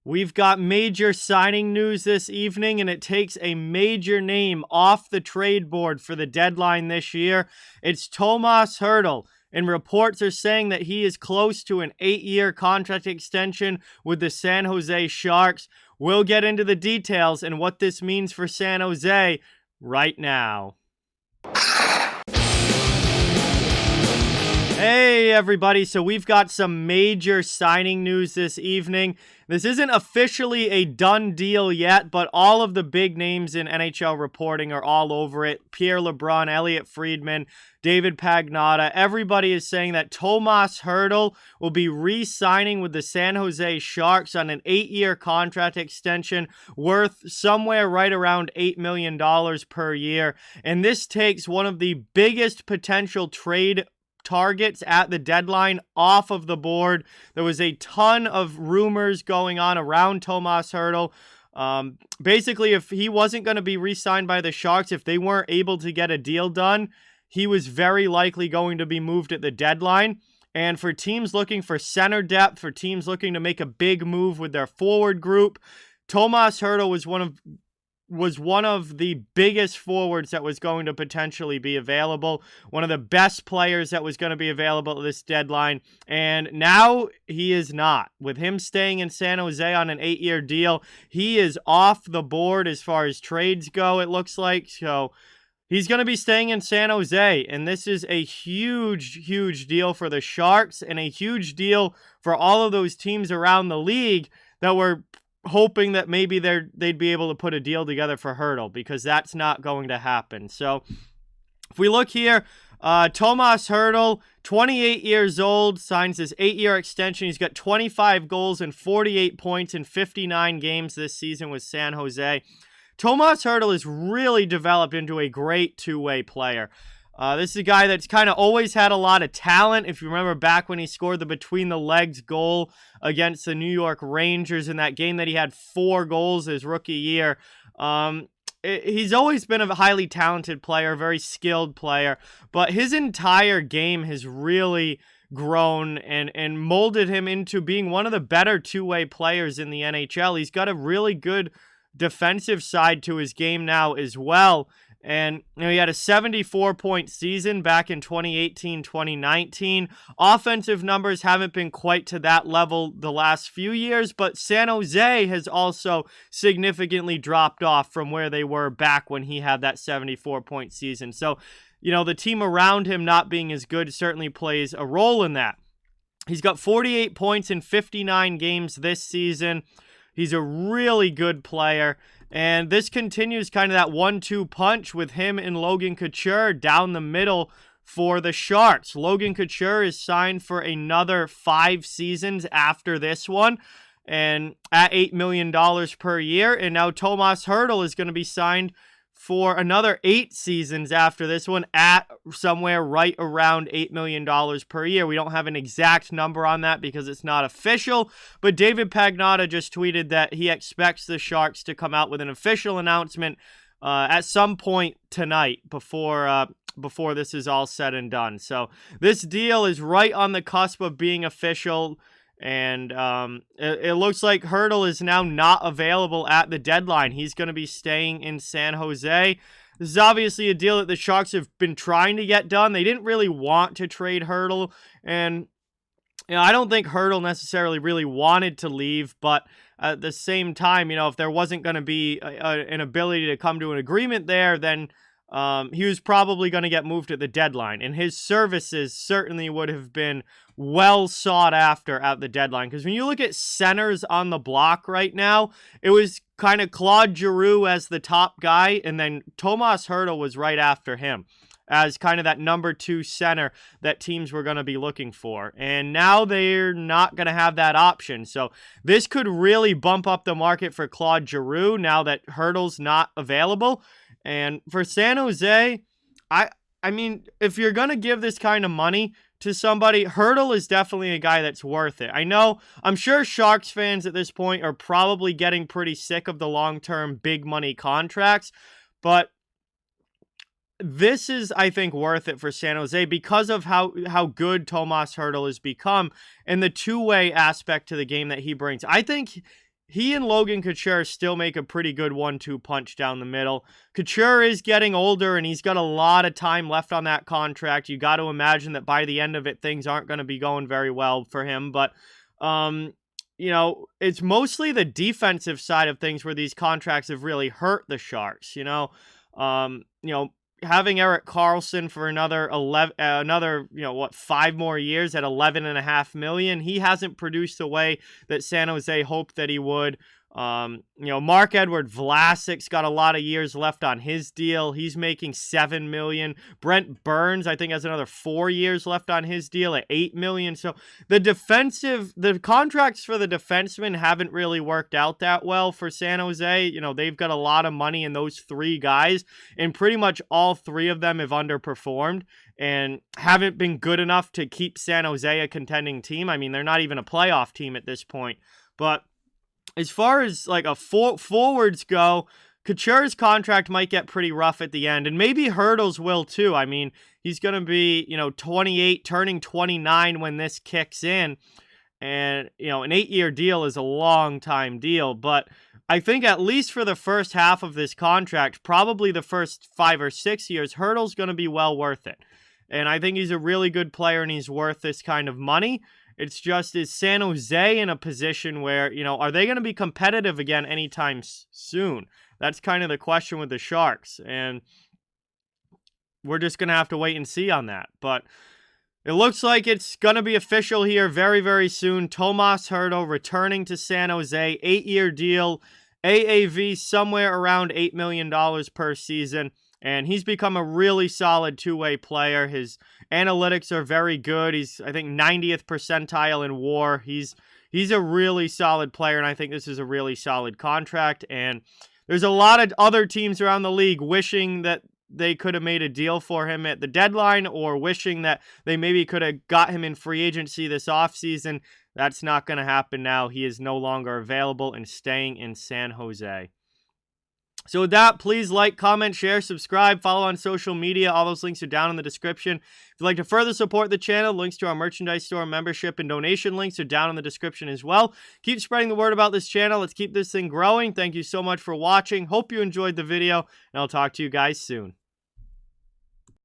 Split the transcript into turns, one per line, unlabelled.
We've got major signing news this evening, and it takes a major name off the trade board for the deadline this year. It's Tomas Hertl, and reports are saying that he is close to an 8-year contract extension with the San Jose Sharks. We'll get into the details and what this means for San Jose right now. Hey everybody, so we've got some major signing news this evening. This isn't officially a done deal yet, but all of the big names in NHL reporting are all over it. Pierre LeBrun, Elliot Friedman, David Pagnotta, everybody is saying that Tomas Hertl will be re-signing with the San Jose Sharks on an 8-year contract extension worth somewhere right around $8 million per year. And this takes one of the biggest potential trade targets at the deadline off of the board. There was a ton of rumors going on around Tomas Hertl. Basically, if he wasn't going to be re-signed by the Sharks, if they weren't able to get a deal done, he was very likely going to be moved at the deadline. And for teams looking for center depth, for teams looking to make a big move with their forward group, Tomas Hertl was one of the biggest forwards that was going to potentially be available, one of the best players that was going to be available at this deadline, and now he is not. With him staying in San Jose on an 8-year deal, he is off the board as far as trades go, it looks like. So he's going to be staying in San Jose, and this is a huge, huge deal for the Sharks and a huge deal for all of those teams around the league that were hoping that maybe they'd be able to put a deal together for Hertl, because that's not going to happen. So if we look here, Tomas Hertl, 28 years old, signs this 8-year extension. He's got 25 goals and 48 points in 59 games this season with San Jose. Tomas Hertl has really developed into a great two-way player. This is a guy that's kind of always had a lot of talent. If you remember back when he scored the between-the-legs goal against the New York Rangers in that game that he had 4 goals his rookie year, he's always been a highly talented player, very skilled player, but his entire game has really grown and molded him into being one of the better two-way players in the NHL. He's got a really good defensive side to his game now as well. And he had a 74-point season back in 2018-2019. Offensive numbers haven't been quite to that level the last few years, but San Jose has also significantly dropped off from where they were back when he had that 74-point season. So, the team around him not being as good certainly plays a role in that. He's got 48 points in 59 games this season. He's a really good player. And this continues kind of that 1-2 punch with him and Logan Couture down the middle for the Sharks. Logan Couture is signed for another 5 seasons after this one, and at $8 million per year. And now Tomas Hertl is going to be signed for another 8 seasons after this one at somewhere right around $8 million per year. We don't have an exact number on that because it's not official, but David Pagnotta just tweeted that he expects the Sharks to come out with an official announcement at some point tonight before this is all said and done. So this deal is right on the cusp of being official. And it looks like Hertl is now not available at the deadline. He's going to be staying in San Jose. This is obviously a deal that the Sharks have been trying to get done. They didn't really want to trade Hertl, and I don't think Hertl necessarily really wanted to leave, but at the same time, if there wasn't going to be an ability to come to an agreement there, then he was probably going to get moved at the deadline, and his services certainly would have been well sought after at the deadline. Because when you look at centers on the block right now, it was kind of Claude Giroux as the top guy, and then Tomas Hertl was right after him as kind of that number 2 center that teams were going to be looking for. And now they're not going to have that option. So this could really bump up the market for Claude Giroux now that Hertl's not available. And for San Jose, I mean, if you're going to give this kind of money to somebody, Hertl is definitely a guy that's worth it. I'm sure Sharks fans at this point are probably getting pretty sick of the long-term big money contracts, but this is, I think, worth it for San Jose because of how good Tomas Hertl has become and the two-way aspect to the game that he brings. I think he and Logan Couture still make a pretty good 1-2 punch down the middle. Couture is getting older, and he's got a lot of time left on that contract. You got to imagine that by the end of it, things aren't going to be going very well for him. But, you know, it's mostly the defensive side of things where these contracts have really hurt the Sharks, you know. Having Erik Karlsson for another 5 more years at $11.5 million. He hasn't produced the way that San Jose hoped that he would. Marc-Edouard Vlasic's got a lot of years left on his deal. He's making $7 million. Brent Burns, I think, has another 4 years left on his deal at $8 million. So the contracts for the defensemen haven't really worked out that well for San Jose. You know, they've got a lot of money in those 3 guys, and pretty much all 3 of them have underperformed and haven't been good enough to keep San Jose a contending team. I mean, they're not even a playoff team at this point. But as far as like forwards go, Couture's contract might get pretty rough at the end, and maybe Hertl's will too. I mean, he's going to be, 28, turning 29 when this kicks in, and, an 8-year deal is a long time deal, but I think at least for the first half of this contract, probably the first 5 or 6 years, Hertl's going to be well worth it. And I think he's a really good player, and he's worth this kind of money. It's just, is San Jose in a position where, are they going to be competitive again anytime soon? That's kind of the question with the Sharks. And we're just going to have to wait and see on that. But it looks like it's going to be official here very, very soon. Tomas Hertl returning to San Jose. 8-year deal. AAV somewhere around $8 million per season. And he's become a really solid two-way player. His analytics are very good. He's, I think, 90th percentile in WAR. He's a really solid player, and I think this is a really solid contract. And there's a lot of other teams around the league wishing that they could have made a deal for him at the deadline, or wishing that they maybe could have got him in free agency this offseason. That's not going to happen now. He is no longer available and staying in San Jose. So with that, please like, comment, share, subscribe, follow on social media. All those links are down in the description. If you'd like to further support the channel, links to our merchandise store, membership, and donation links are down in the description as well. Keep spreading the word about this channel. Let's keep this thing growing. Thank you so much for watching. Hope you enjoyed the video, and I'll talk to you guys soon.